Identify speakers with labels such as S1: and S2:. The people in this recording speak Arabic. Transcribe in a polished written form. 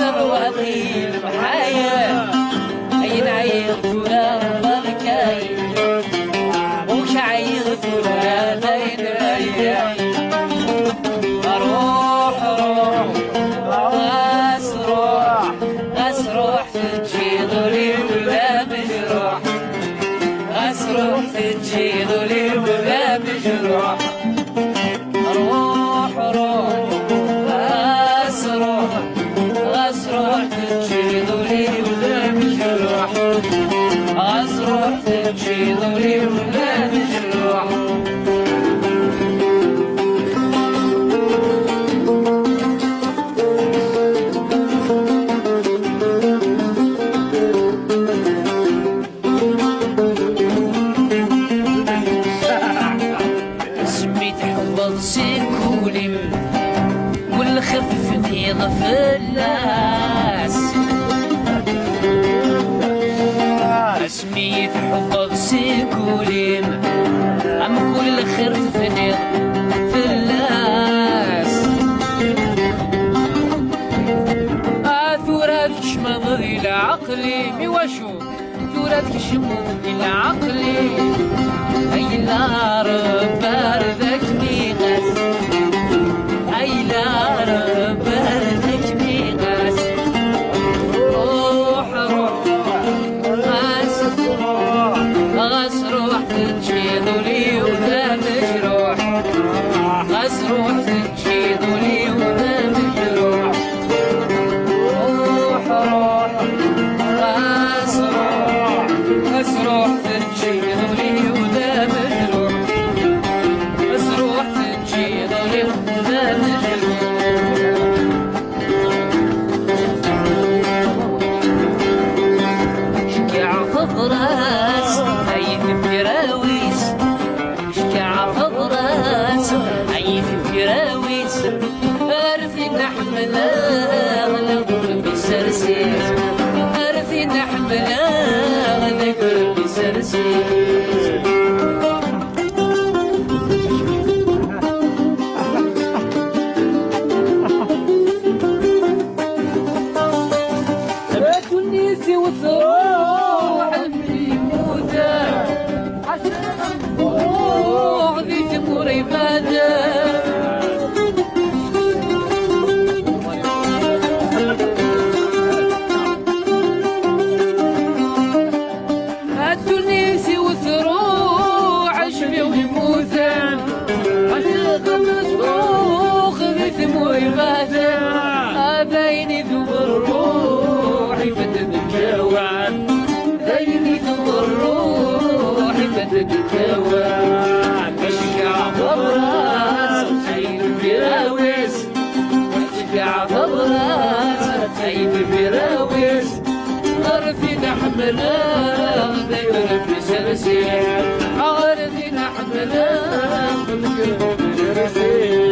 S1: سرواتي المحايا أين عيط ولا بركاي وش عيط ولا دين رايا أروح أسروح تجيض لي ولا مجروح أسروح تجيض لي ولا مجروح أروح أسروح تجيض لي ولا مجروح أسروح تجيض لي ولا مجروح سيكولم والخفني غفلاس اسمي في حب سيكولم ام كل خرفني فلاس ثوراتك شمضي لعقلي ميواشو ثوراتك شمضي لعقلي اي لا رب باردك ميغاس اي لا رب باردك ميغاس روح غسروح تنشيض لي وذا مجروح غسروح تنشيض لي وذا مجروح روح غسروح تنشيض لي وذا مجروح غسروح تنشيض لي وذا مجروح شكع فضراس هاي في فراويس شكع فضراس هاي في فراويس أرثي نحمل أغلى قلبي سرسيس أرثي نحمل أغلى قلبي سرسيس تونسي وثروح الميموتة روح ذي تمور عبادة التونسي وثروح عشبي ويموتة روح ذي تمور عبادة بيني ذو الروح فتتكوان بيني ذو الروح فتتكوان تشكع فضراس عين فراويس تشكع فضراس عين فراويس غرفي نحملها ذكر في سلسل غرفي نحملها ذكر في سلسل